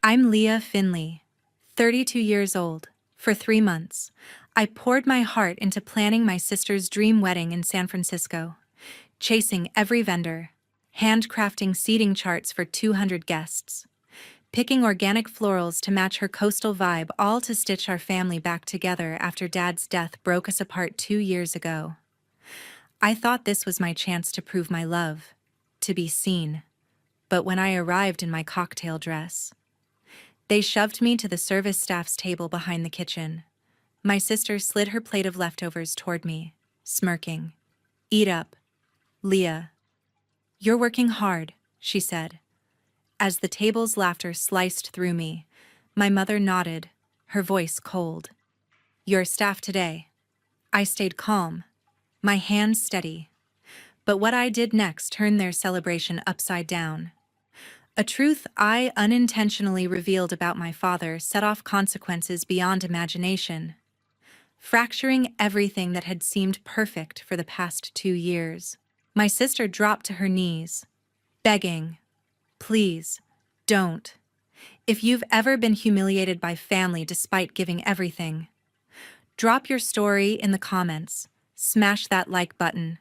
I'm Leah Finley, 32 years old. For 3 months, I poured my heart into planning my sister's dream wedding in San Francisco, chasing every vendor, handcrafting seating charts for 200 guests, picking organic florals to match her coastal vibe, all to stitch our family back together after Dad's death broke us apart 2 years ago. I thought this was my chance to prove my love, to be seen. But when I arrived in my cocktail dress, they shoved me to the service staff's table behind the kitchen. My sister slid her plate of leftovers toward me, smirking. "Eat up, Leah. You're working hard," she said. As the table's laughter sliced through me, my mother nodded, her voice cold. "Your staff today." I stayed calm, my hands steady. But what I did next turned their celebration upside down. A truth I unintentionally revealed about my father set off consequences beyond imagination, fracturing everything that had seemed perfect for the past 2 years. My sister dropped to her knees, begging, "Please, don't. If you've ever been humiliated by family despite giving everything, drop your story in the comments, smash that like button,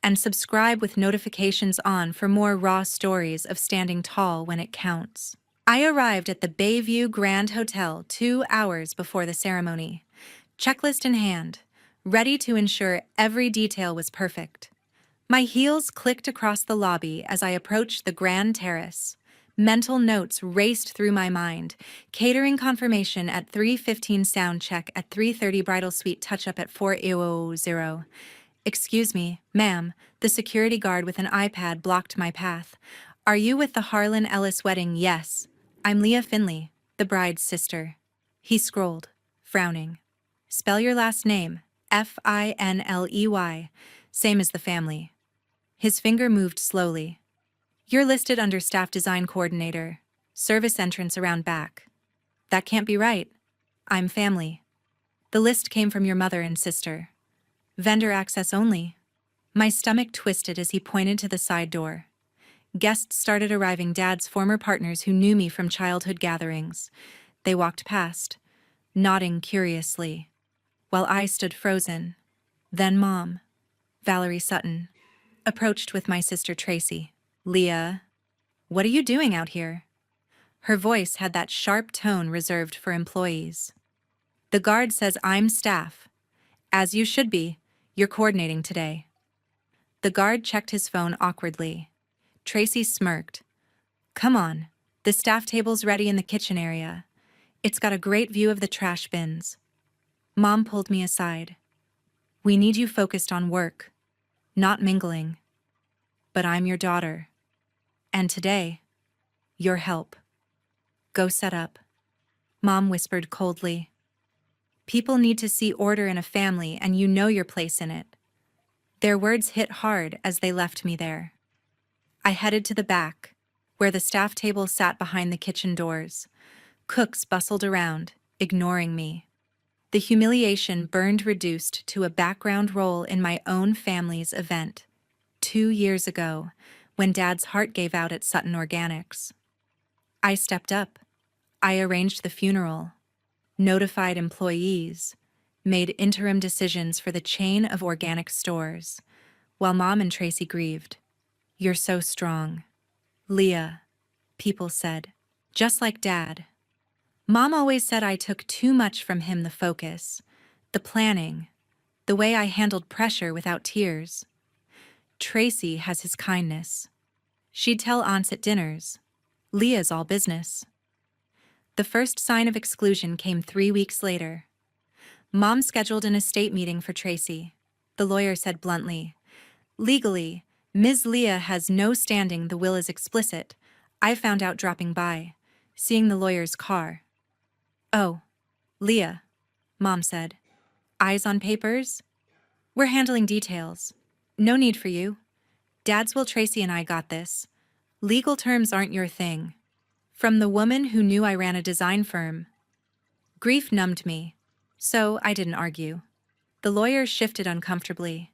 and subscribe with notifications on for more raw stories of standing tall when it counts." I arrived at the Bayview Grand Hotel 2 hours before the ceremony, checklist in hand, ready to ensure every detail was perfect. My heels clicked across the lobby as I approached the Grand Terrace. Mental notes raced through my mind. Catering confirmation at 3:15, sound check at 3:30, bridal suite touch-up at 4:00. "Excuse me, ma'am," the security guard with an iPad blocked my path. "Are you with the Harlan Ellis wedding?" "Yes. I'm Leah Finley, the bride's sister." He scrolled, frowning. "Spell your last name, Finley, same as the family." His finger moved slowly. "You're listed under staff design coordinator, service entrance around back." "That can't be right. I'm family. The list came from your mother and sister. Vendor access only." My stomach twisted as he pointed to the side door. Guests started arriving, Dad's former partners who knew me from childhood gatherings. They walked past, nodding curiously, while I stood frozen. Then Mom, Valerie Sutton, approached with my sister Tracy. "Leah, what are you doing out here?" Her voice had that sharp tone reserved for employees. "The guard says I'm staff. As you should be. You're coordinating today." The guard checked his phone awkwardly. Tracy smirked. "Come on, the staff table's ready in the kitchen area. It's got a great view of the trash bins." Mom pulled me aside. "We need you focused on work, not mingling. But I'm your daughter. And today, your help. Go set up." Mom whispered coldly. "People need to see order in a family, and you know your place in it." Their words hit hard as they left me there. I headed to the back, where the staff table sat behind the kitchen doors. Cooks bustled around, ignoring me. The humiliation burned reduced to a background role in my own family's event, 2 years ago, when Dad's heart gave out at Sutton Organics. I stepped up. I arranged the funeral, notified employees, made interim decisions for the chain of organic stores, while Mom and Tracy grieved. "You're so strong, Leah," people said, "just like Dad." Mom always said I took too much from him, the focus, the planning, the way I handled pressure without tears. Tracy has his kindness. She'd tell aunts at dinners, "Leah's all business." The first sign of exclusion came 3 weeks later. Mom scheduled an estate meeting for Tracy. The lawyer said bluntly, "Legally, Ms. Leah has no standing, the will is explicit. I found out dropping by, seeing the lawyer's car." "Oh, Leah," Mom said. "Eyes on papers? We're handling details. No need for you. Dad's will, Tracy and I got this. Legal terms aren't your thing." From the woman who knew I ran a design firm. Grief numbed me, so I didn't argue. The lawyer shifted uncomfortably.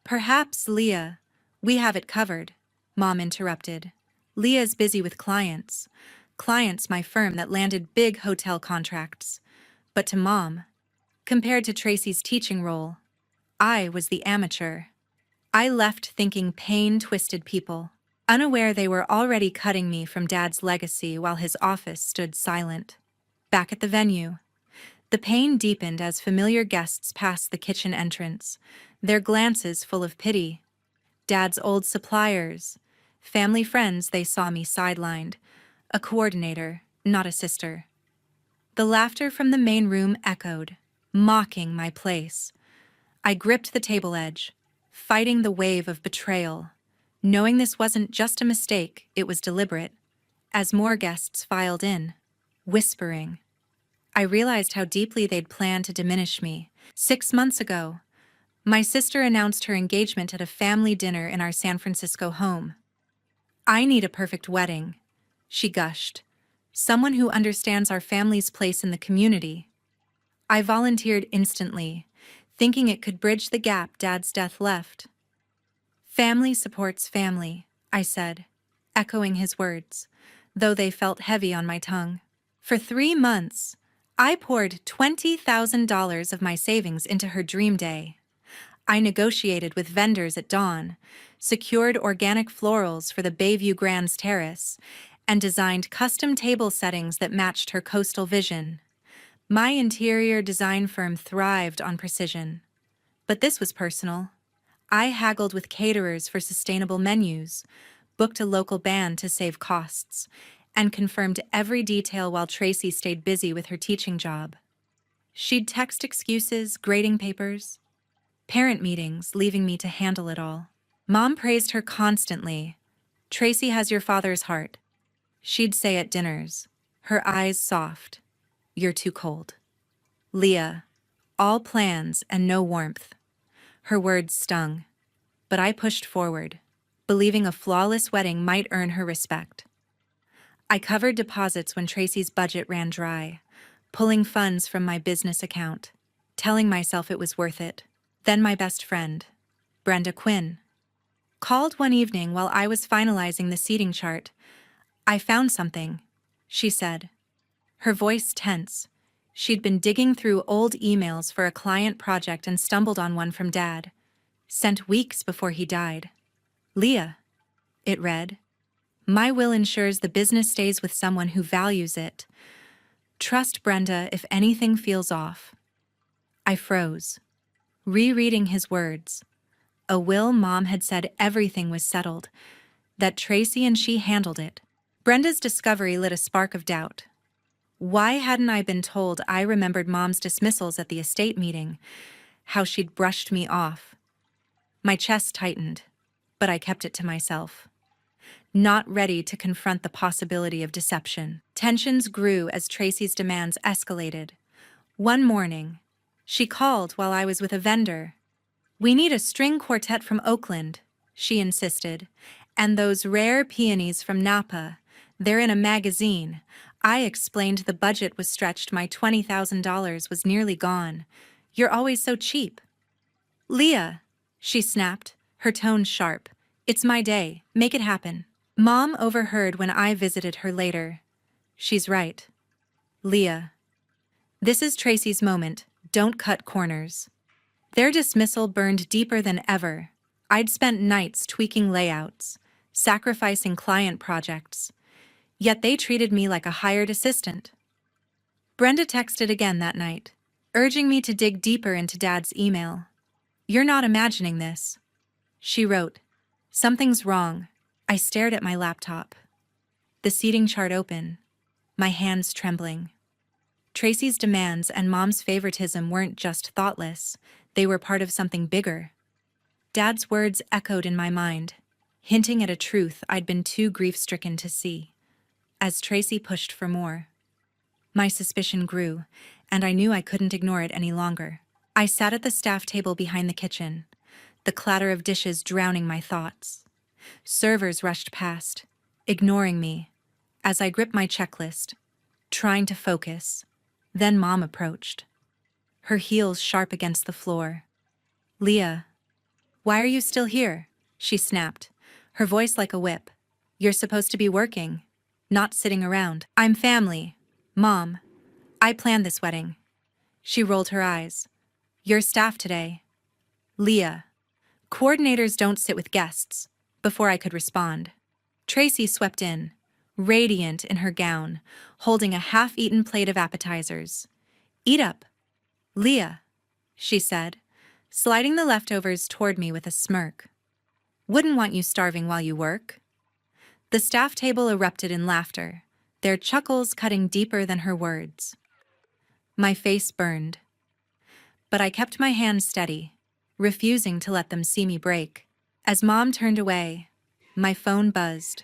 "Perhaps, Leah, we have it covered," Mom interrupted. "Leah's busy with clients. clients my firm that landed big hotel contracts. But to Mom, compared to Tracy's teaching role, I was the amateur. I left thinking pain-twisted people, unaware they were already cutting me from Dad's legacy while his office stood silent. Back at the venue, the pain deepened as familiar guests passed the kitchen entrance, their glances full of pity. Dad's old suppliers, family friends they saw me sidelined, a coordinator, not a sister. The laughter from the main room echoed, mocking my place. I gripped the table edge, fighting the wave of betrayal, knowing this wasn't just a mistake, it was deliberate. As more guests filed in, whispering, I realized how deeply they'd planned to diminish me. 6 months ago, my sister announced her engagement at a family dinner in our San Francisco home. I need a perfect wedding, she gushed. Someone who understands our family's place in the community. I volunteered instantly, thinking it could bridge the gap Dad's death left. Family supports family, I said, echoing his words, though they felt heavy on my tongue. For 3 months, I poured $20,000 of my savings into her dream day. I negotiated with vendors at dawn, secured organic florals for the Bayview Grand's terrace, and designed custom table settings that matched her coastal vision. My interior design firm thrived on precision. But this was personal. I haggled with caterers for sustainable menus, booked a local band to save costs, and confirmed every detail while Tracy stayed busy with her teaching job. She'd text excuses, grading papers, parent meetings, leaving me to handle it all. Mom praised her constantly. Tracy has your father's heart. She'd say at dinners, her eyes soft. You're too cold. Leah, all plans and no warmth. Her words stung, but I pushed forward, believing a flawless wedding might earn her respect. I covered deposits when Tracy's budget ran dry, pulling funds from my business account, telling myself it was worth it. Then my best friend, Brenda Quinn, called one evening while I was finalizing the seating chart. I found something, she said, her voice tense. She'd been digging through old emails for a client project and stumbled on one from Dad, sent weeks before he died. Leah, it read, my will ensures the business stays with someone who values it. Trust Brenda if anything feels off. I froze, rereading his words. A will Mom had said everything was settled, that Tracy and she handled it. Brenda's discovery lit a spark of doubt. Why hadn't I been told? I remembered Mom's dismissals at the estate meeting, how she'd brushed me off. My chest tightened, but I kept it to myself, not ready to confront the possibility of deception. Tensions grew as Tracy's demands escalated. One morning, she called while I was with a vendor. We need a string quartet from Oakland, she insisted, and those rare peonies from Napa. They're in a magazine. I explained the budget was stretched. My $20,000 was nearly gone. You're always so cheap. Leah, she snapped, her tone sharp. It's my day. Make it happen. Mom overheard when I visited her later. She's right. Leah. This is Tracy's moment. Don't cut corners. Their dismissal burned deeper than ever. I'd spent nights tweaking layouts, sacrificing client projects. Yet they treated me like a hired assistant. Brenda texted again that night, urging me to dig deeper into Dad's email. You're not imagining this. She wrote, something's wrong. I stared at my laptop. The seating chart open, my hands trembling. Tracy's demands and Mom's favoritism weren't just thoughtless, they were part of something bigger. Dad's words echoed in my mind, hinting at a truth I'd been too grief-stricken to see. As Tracy pushed for more, my suspicion grew, and I knew I couldn't ignore it any longer. I sat at the staff table behind the kitchen, the clatter of dishes drowning my thoughts. Servers rushed past, ignoring me, as I gripped my checklist, trying to focus. Then Mom approached, her heels sharp against the floor. Leah, why are you still here? She snapped, her voice like a whip. You're supposed to be working. not sitting around. I'm family. Mom, I planned this wedding. She rolled her eyes. Your staff today. Leah. Coordinators don't sit with guests. Before I could respond, Tracy swept in, radiant in her gown, holding a half-eaten plate of appetizers. Eat up. Leah, she said, sliding the leftovers toward me with a smirk. Wouldn't want you starving while you work. The staff table erupted in laughter, their chuckles cutting deeper than her words. My face burned. But I kept my hand steady, refusing to let them see me break. As Mom turned away, my phone buzzed.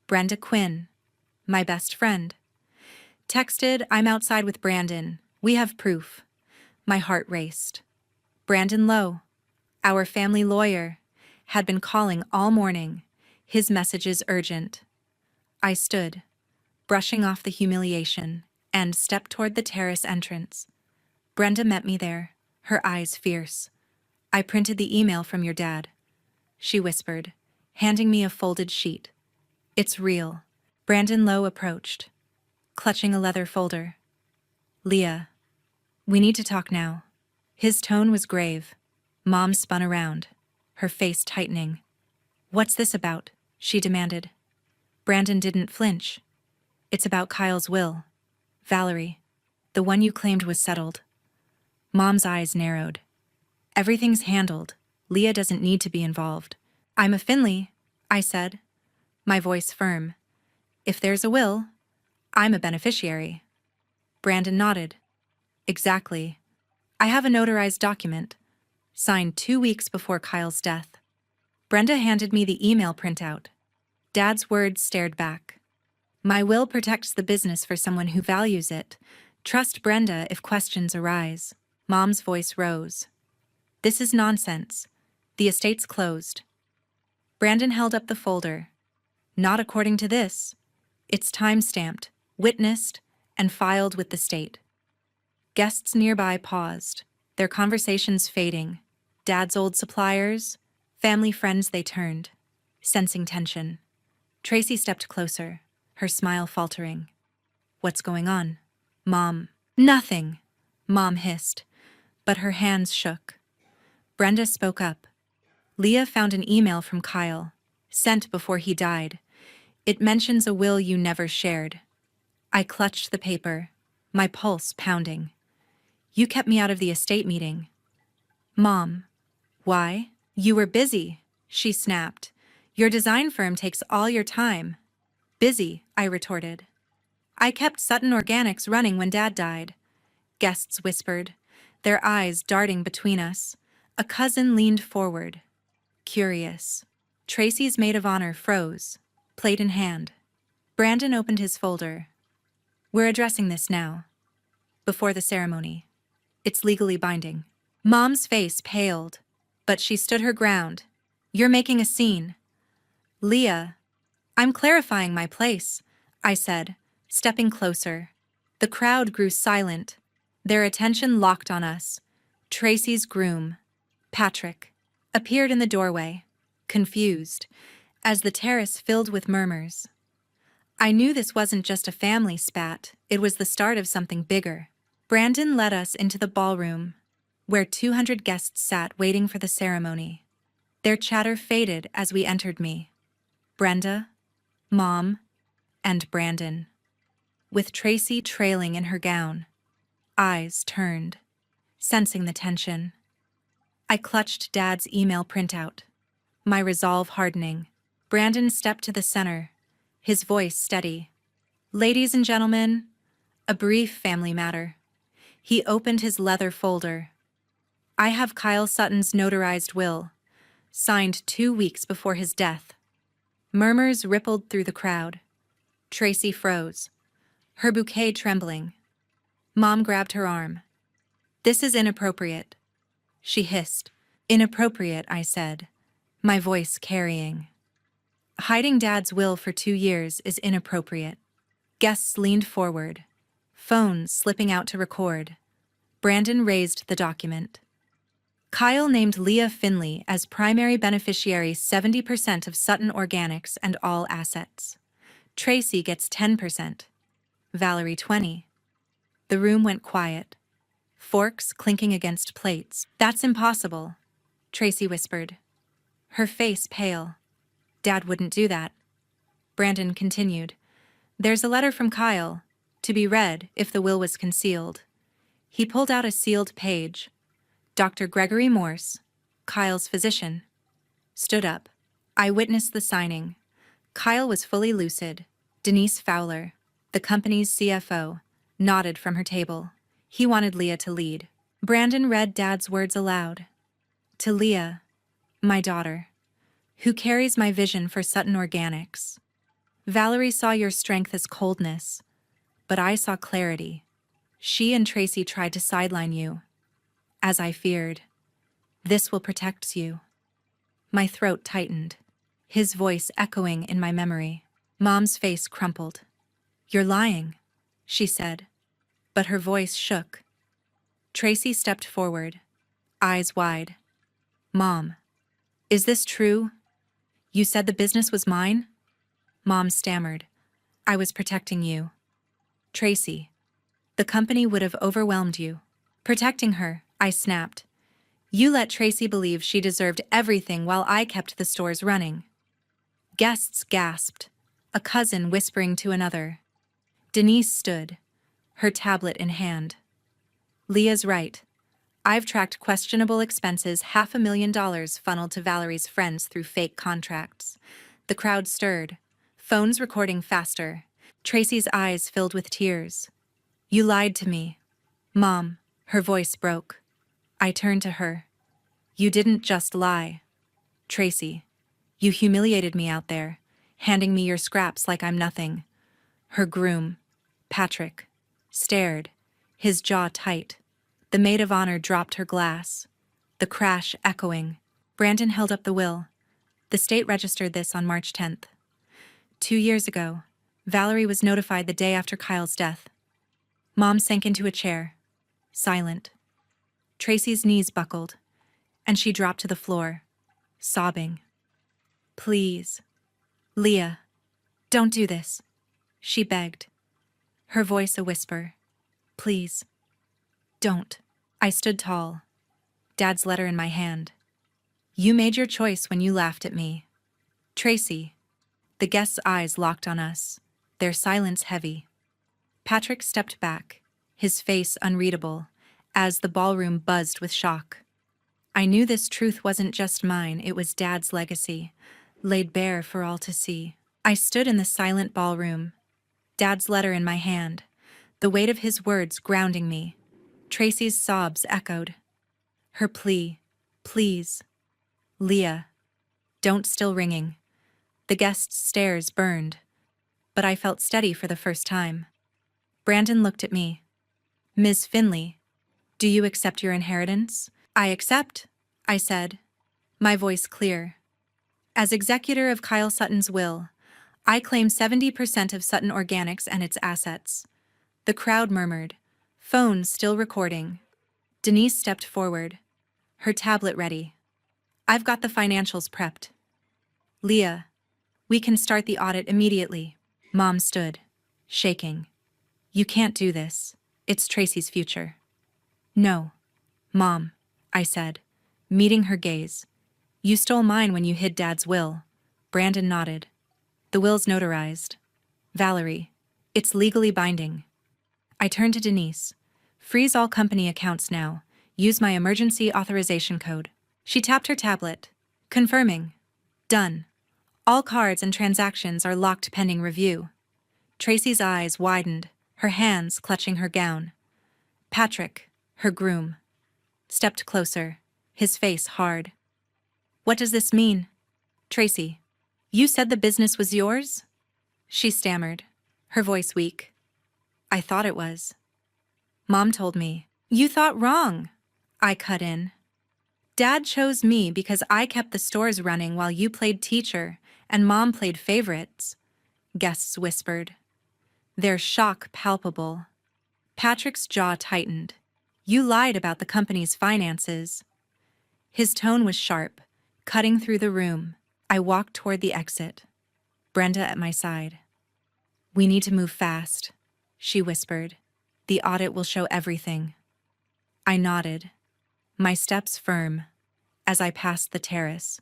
Brenda Quinn, my best friend. Texted, I'm outside with Brandon. We have proof. My heart raced. Brandon Lowe, our family lawyer, had been calling all morning, his messages urgent. I stood, brushing off the humiliation, and stepped toward the terrace entrance. Brenda met me there, her eyes fierce. I printed the email from your dad, she whispered, handing me a folded sheet. It's real. Brandon Lowe approached, clutching a leather folder. Leah, we need to talk now. His tone was grave. Mom spun around, her face tightening. What's this about? She demanded. Brandon didn't flinch. It's about Kyle's will. Valerie, the one you claimed was settled. Mom's eyes narrowed. Everything's handled. Leah doesn't need to be involved. I'm a Finley, I said, my voice firm. If there's a will, I'm a beneficiary. Brandon nodded. Exactly. I have a notarized document, signed 2 weeks before Kyle's death. Brenda handed me the email printout. Dad's words stared back. My will protects the business for someone who values it. Trust Brenda if questions arise. Mom's voice rose. This is nonsense. The estate's closed. Brandon held up the folder. Not according to this. It's time-stamped, witnessed, and filed with the state. Guests nearby paused, their conversations fading. Dad's old suppliers, family friends they turned, sensing tension. Tracy stepped closer, her smile faltering. What's going on? Mom. Nothing, Mom hissed, but her hands shook. Brenda spoke up. Leah found an email from Kyle, sent before he died. It mentions a will you never shared. I clutched the paper, my pulse pounding. You kept me out of the estate meeting. Mom. Why? You were busy, she snapped. Your design firm takes all your time. Busy, I retorted. I kept Sutton Organics running when Dad died. Guests whispered, their eyes darting between us. A cousin leaned forward, curious. Tracy's maid of honor froze, plate in hand. Brandon opened his folder. We're addressing this now. Before the ceremony. It's legally binding. Mom's face paled, but she stood her ground. You're making a scene. Leah, I'm clarifying my place, I said, stepping closer. The crowd grew silent, their attention locked on us. Tracy's groom, Patrick, appeared in the doorway, confused, as the terrace filled with murmurs. I knew this wasn't just a family spat, it was the start of something bigger. Brandon led us into the ballroom, where 200 guests sat waiting for the ceremony. Their chatter faded as we entered me. Brenda, Mom, and Brandon. With Tracy trailing in her gown, eyes turned, sensing the tension. I clutched Dad's email printout, my resolve hardening. Brandon stepped to the center, his voice steady. Ladies and gentlemen, a brief family matter. He opened his leather folder. I have Kyle Sutton's notarized will, signed 2 weeks before his death. Murmurs rippled through the crowd. Tracy froze, her bouquet trembling. Mom grabbed her arm. This is inappropriate, she hissed. Inappropriate, I said, my voice carrying. Hiding Dad's will for 2 years is inappropriate. Guests leaned forward, phones slipping out to record. Brandon raised the document. Kyle named Leah Finley as primary beneficiary 70% of Sutton Organics and all assets. Tracy gets 10%. Valerie 20. The room went quiet. Forks clinking against plates. That's impossible, Tracy whispered, her face pale. Dad wouldn't do that. Brandon continued. There's a letter from Kyle, to be read if the will was concealed. He pulled out a sealed page. Dr. Gregory Morse, Kyle's physician, stood up. I witnessed the signing. Kyle was fully lucid. Denise Fowler, the company's CFO, nodded from her table. He wanted Leah to lead. Brandon read Dad's words aloud. To Leah, my daughter, who carries my vision for Sutton Organics. Valerie saw your strength as coldness, but I saw clarity. She and Tracy tried to sideline you. As I feared, this will protect you. My throat tightened, his voice echoing in my memory. Mom's face crumpled. You're lying, she said, but her voice shook. Tracy stepped forward, eyes wide. Mom, is this true? You said the business was mine? Mom stammered. I was protecting you. Tracy, the company would have overwhelmed you. Protecting her, I snapped. You let Tracy believe she deserved everything while I kept the stores running. Guests gasped, a cousin whispering to another. Denise stood, her tablet in hand. Leah's right. I've tracked questionable expenses, $500,000 funneled to Valerie's friends through fake contracts. The crowd stirred, phones recording faster. Tracy's eyes filled with tears. You lied to me. Mom, her voice broke. I turned to her. You didn't just lie. Tracy, you humiliated me out there, handing me your scraps like I'm nothing. Her groom, Patrick, stared, his jaw tight. The maid of honor dropped her glass, the crash echoing. Brandon held up the will. The state registered this on March 10th. 2 years ago, Valerie was notified the day after Kyle's death. Mom sank into a chair, silent. Tracy's knees buckled, and she dropped to the floor, sobbing. Please, Leah, don't do this, she begged, her voice a whisper. Please, don't. I stood tall, Dad's letter in my hand. You made your choice when you laughed at me. Tracy. The guests' eyes locked on us, their silence heavy. Patrick stepped back, his face unreadable, as the ballroom buzzed with shock. I knew this truth wasn't just mine, it was Dad's legacy, laid bare for all to see. I stood in the silent ballroom, Dad's letter in my hand, the weight of his words grounding me. Tracy's sobs echoed. Her plea, please, Leah, don't, still ringing. The guests' stares burned, but I felt steady for the first time. Brandon looked at me. Ms. Finley, do you accept your inheritance? I accept, I said, my voice clear. As executor of Kyle Sutton's will, I claim 70% of Sutton Organics and its assets. The crowd murmured, phones still recording. Denise stepped forward, her tablet ready. I've got the financials prepped. Leah, we can start the audit immediately. Mom stood, shaking. You can't do this. It's Tracy's future. No, Mom, I said, meeting her gaze. You stole mine when you hid Dad's will. Brandon nodded. The will's notarized. Valerie, it's legally binding. I turned to Denise. Freeze all company accounts now. Use my emergency authorization code. She tapped her tablet. Confirming. Done. All cards and transactions are locked pending review. Tracy's eyes widened, her hands clutching her gown. Patrick, her groom, stepped closer, his face hard. What does this mean? Tracy, you said the business was yours? She stammered, her voice weak. I thought it was. Mom told me. You thought wrong, I cut in. Dad chose me because I kept the stores running while you played teacher and Mom played favorites, guests whispered, their shock palpable. Patrick's jaw tightened. You lied about the company's finances. His tone was sharp, cutting through the room. I walked toward the exit, Brenda at my side. "We need to move fast," she whispered. "The audit will show everything." I nodded, my steps firm. As I passed the terrace,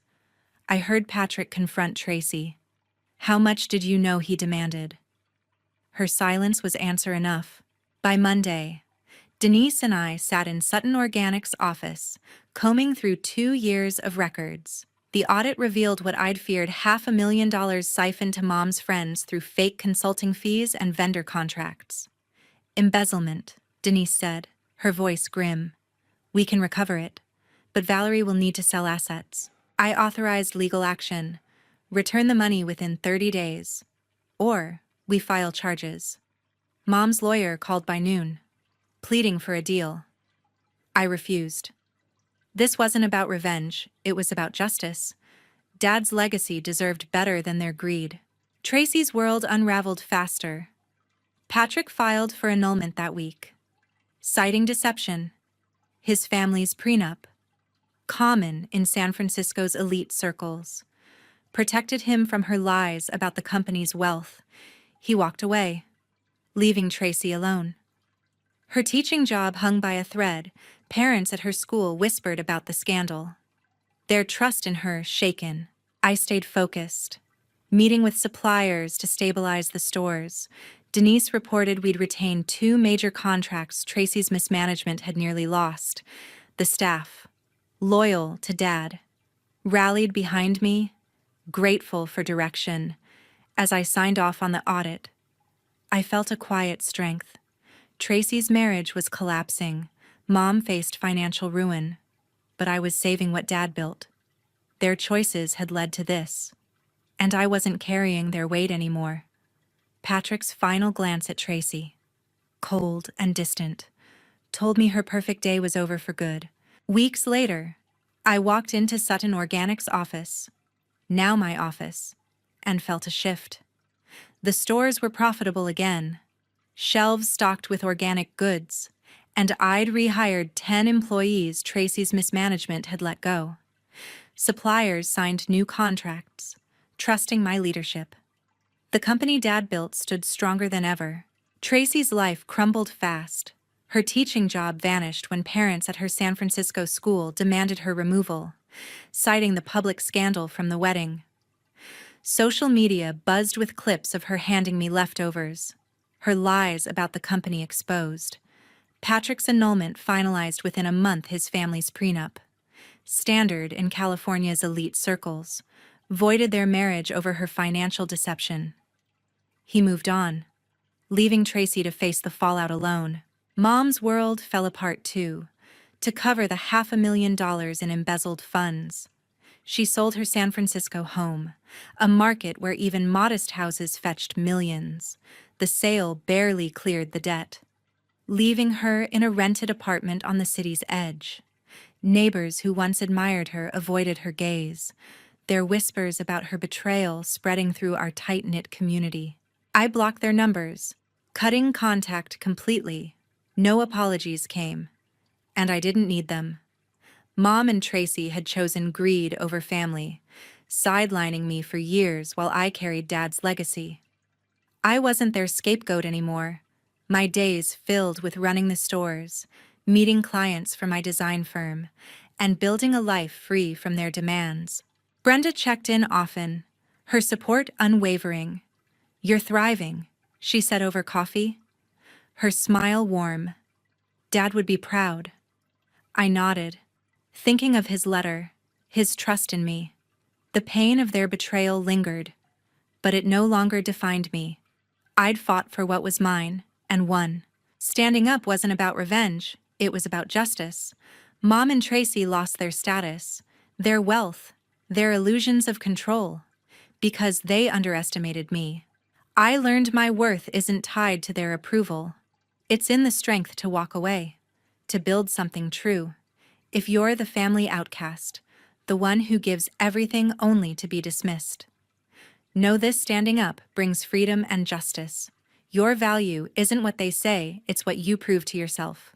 I heard Patrick confront Tracy. "How much did you know?" he demanded. Her silence was answer enough. By Monday, Denise and I sat in Sutton Organics' office, combing through 2 years of records. The audit revealed what I'd feared: $500,000 siphoned to Mom's friends through fake consulting fees and vendor contracts. "Embezzlement," Denise said, her voice grim. "We can recover it, but Valerie will need to sell assets." I authorized legal action. Return the money within 30 days. Or we file charges. Mom's lawyer called by noon, pleading for a deal. I refused. This wasn't about revenge, it was about justice. Dad's legacy deserved better than their greed. Tracy's world unraveled faster. Patrick filed for annulment that week, citing deception, his family's prenup, common in San Francisco's elite circles, protected him from her lies about the company's wealth. He walked away, leaving Tracy alone. Her teaching job hung by a thread. Parents at her school whispered about the scandal, their trust in her shaken. I stayed focused, meeting with suppliers to stabilize the stores. Denise reported we'd retained 2 major contracts Tracy's mismanagement had nearly lost. The staff, loyal to Dad, rallied behind me, grateful for direction. As I signed off on the audit, I felt a quiet strength. Tracy's marriage was collapsing. Mom faced financial ruin, but I was saving what Dad built. Their choices had led to this, and I wasn't carrying their weight anymore. Patrick's final glance at Tracy, cold and distant, told me her perfect day was over for good. Weeks later, I walked into Sutton Organics' office, now my office, and felt a shift. The stores were profitable again, shelves stocked with organic goods, and I'd rehired 10 employees Tracy's mismanagement had let go. Suppliers signed new contracts, trusting my leadership. The company Dad built stood stronger than ever. Tracy's life crumbled fast. Her teaching job vanished when parents at her San Francisco school demanded her removal, citing the public scandal from the wedding. Social media buzzed with clips of her handing me leftovers, her lies about the company exposed. Patrick's annulment finalized within a month his family's prenup, standard in California's elite circles, voided their marriage over her financial deception. He moved on, leaving Tracy to face the fallout alone. Mom's world fell apart too, to cover the $500,000 in embezzled funds. She sold her San Francisco home, a market where even modest houses fetched millions. The sale barely cleared the debt, leaving her in a rented apartment on the city's edge. Neighbors who once admired her avoided her gaze, their whispers about her betrayal spreading through our tight-knit community. I blocked their numbers, cutting contact completely. No apologies came, and I didn't need them. Mom and Tracy had chosen greed over family, sidelining me for years while I carried Dad's legacy. I wasn't their scapegoat anymore. My days filled with running the stores, meeting clients for my design firm, and building a life free from their demands. Brenda checked in often, her support unwavering. "You're thriving," she said over coffee, her smile warm. Dad would be proud. I nodded, thinking of his letter, his trust in me. The pain of their betrayal lingered, but it no longer defined me. I'd fought for what was mine, and won. Standing up wasn't about revenge, it was about justice. Mom and Tracy lost their status, their wealth, their illusions of control, because they underestimated me. I learned my worth isn't tied to their approval. It's in the strength to walk away, to build something true. If you're the family outcast, the one who gives everything only to be dismissed, know this: standing up brings freedom and justice. Your value isn't what they say, it's what you prove to yourself.